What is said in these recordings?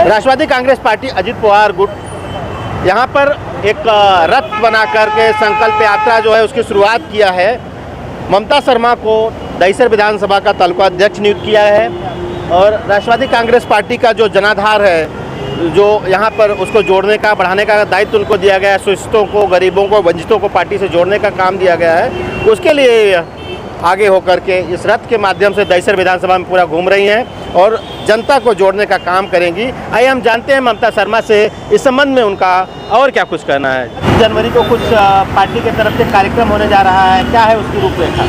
राष्ट्रवादी Congress party Ajit Pawar गुट यहाँ पर एक रथ बना करके संकल्प यात्रा जो है उसकी शुरुआत किया है। ममता शर्मा को दहिसर विधानसभा का तालुका अध्यक्ष नियुक्त किया है और राष्ट्रवादी कांग्रेस पार्टी का जो जनाधार है, जो यहाँ पर उसको जोड़ने का, बढ़ाने का दायित्व उनको दिया गया है। शोषितों को, गरीबों को, वंचितों को पार्टी से जोड़ने का काम दिया गया है। उसके लिए आगे होकर के इस रथ के माध्यम से दहिसर विधानसभा में पूरा घूम रही हैं और जनता को जोड़ने का काम करेंगी। आइए हम जानते हैं ममता शर्मा से इस संबंध में उनका और क्या कुछ कहना है। जनवरी को कुछ पार्टी की तरफ से कार्यक्रम होने जा रहा है, क्या है उसकी रूपरेखा?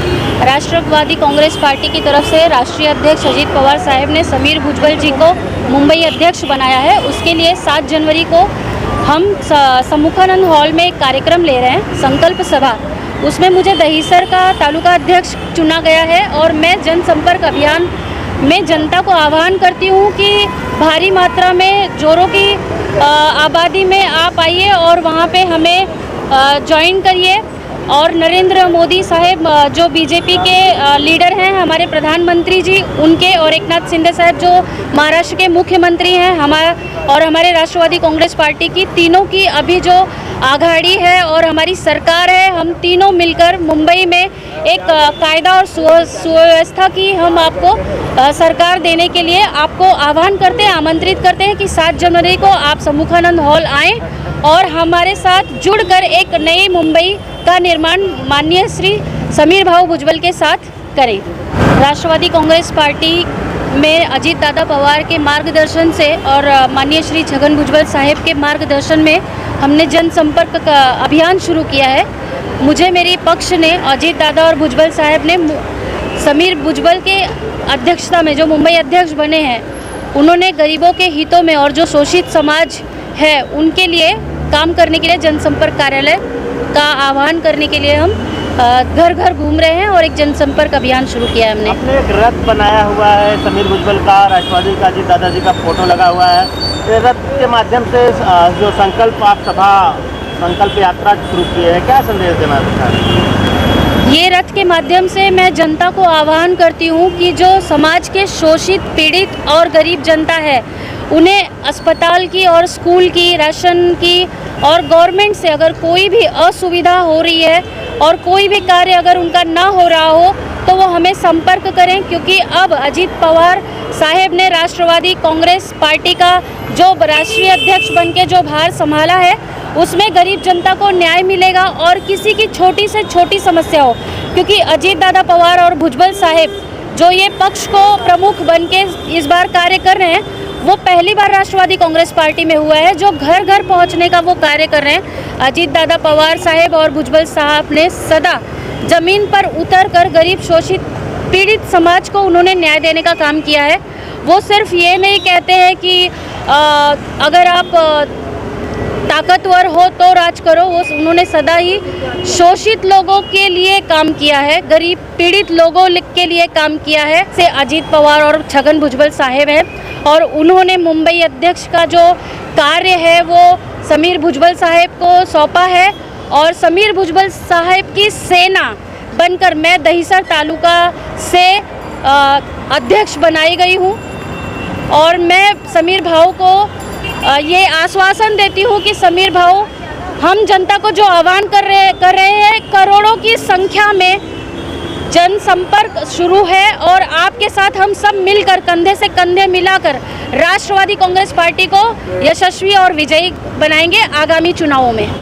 राष्ट्रवादी कांग्रेस पार्टी की तरफ से राष्ट्रीय अध्यक्ष अजित पवार साहब ने समीर भुजबल जी को मुंबई अध्यक्ष बनाया है। उसके लिए 7 जनवरी को हम सम्मुखानंद हॉल में एक कार्यक्रम ले रहे हैं, संकल्प सभा। उसमें मुझे दहिसर का तालुका अध्यक्ष चुना गया है और मैं जनसंपर्क अभियान में जनता को आह्वान करती हूँ कि भारी मात्रा में जोरों की आबादी में आप आइए और वहाँ पे हमें ज्वाइन करिए। और नरेंद्र मोदी साहब जो बीजेपी के लीडर हैं, हमारे प्रधानमंत्री जी, उनके और एकनाथ शिंदे साहब जो महाराष्ट्र के मुख्यमंत्री हैं, हमारे राष्ट्रवादी कांग्रेस पार्टी की, तीनों की अभी जो आघाड़ी है और हमारी सरकार है, हम तीनों मिलकर मुंबई में एक कायदा और सुव्यवस्था की हम आपको सरकार देने के लिए आपको आह्वान करते हैं, आमंत्रित करते हैं कि 7 जनवरी को आप सम्मुखानंद हॉल आएँ और हमारे साथ जुड़कर एक नई मुंबई का निर्माण माननीय श्री समीर भाऊ भुजबल के साथ करें। राष्ट्रवादी कांग्रेस पार्टी में अजित दादा पवार के मार्गदर्शन से और माननीय श्री छगन भुजबल साहब के मार्गदर्शन में हमने जनसंपर्क का अभियान शुरू किया है। मुझे मेरी पक्ष ने, अजित दादा और भुजबल साहब ने समीर भुजबल के अध्यक्षता में जो मुंबई अध्यक्ष बने हैं, उन्होंने गरीबों के हितों में और जो शोषित समाज है उनके लिए काम करने के लिए जनसंपर्क कार्यालय का आह्वान करने के लिए हम घर घर घूम रहे हैं और एक जनसंपर्क अभियान शुरू किया है हमने। आपने एक रथ बनाया हुआ है समीर भुजबल का, राष्ट्रवादी का अजित दादाजी का फोटो लगा हुआ है। ये रथ के माध्यम से जो संकल्प यात्रा शुरू की है, क्या संदेश देना चाहते हैं? ये रथ के माध्यम से मैं जनता को आह्वान करती हूँ कि जो समाज के शोषित, पीड़ित और गरीब जनता है, उन्हें अस्पताल की और स्कूल की, राशन की और गवर्नमेंट से अगर कोई भी असुविधा हो रही है और कोई भी कार्य अगर उनका ना हो रहा हो तो वो हमें संपर्क करें, क्योंकि अब अजित पवार साहब ने राष्ट्रवादी कांग्रेस पार्टी का जो राष्ट्रीय अध्यक्ष बनके जो भार संभाला है, उसमें गरीब जनता को न्याय मिलेगा और किसी की छोटी से छोटी समस्या हो, क्योंकि अजित दादा पवार और भुजबल साहब जो ये पक्ष को प्रमुख बनके इस बार कार्य कर रहे हैं, वो पहली बार राष्ट्रवादी कांग्रेस पार्टी में हुआ है जो घर घर पहुंचने का वो कार्य कर रहे हैं। अजित दादा पवार साहब और भुजबल साहब ने सदा जमीन पर उतरकर गरीब, शोषित, पीड़ित समाज को उन्होंने न्याय देने का काम किया है। वो सिर्फ ये नहीं कहते हैं कि अगर आप ताकतवर हो तो राज करो, वो उन्होंने सदा ही शोषित लोगों के लिए काम किया है, गरीब पीड़ित लोगों के लिए काम किया है। से अजित पवार और छगन भुजबल साहब हैं और उन्होंने मुंबई अध्यक्ष का जो कार्य है वो समीर भुजबल साहब को सौंपा है और समीर भुजबल साहब की सेना बनकर मैं दहिसर तालुका से अध्यक्ष बनाई गई हूँ और मैं समीर भाऊ को ये आश्वासन देती हूँ कि समीर भाऊ, हम जनता को जो आह्वान कर रहे हैं, करोड़ों की संख्या में जनसंपर्क शुरू है और आपके साथ हम सब मिलकर कंधे से कंधे मिलाकर राष्ट्रवादी कांग्रेस पार्टी को यशस्वी और विजयी बनाएंगे आगामी चुनावों में।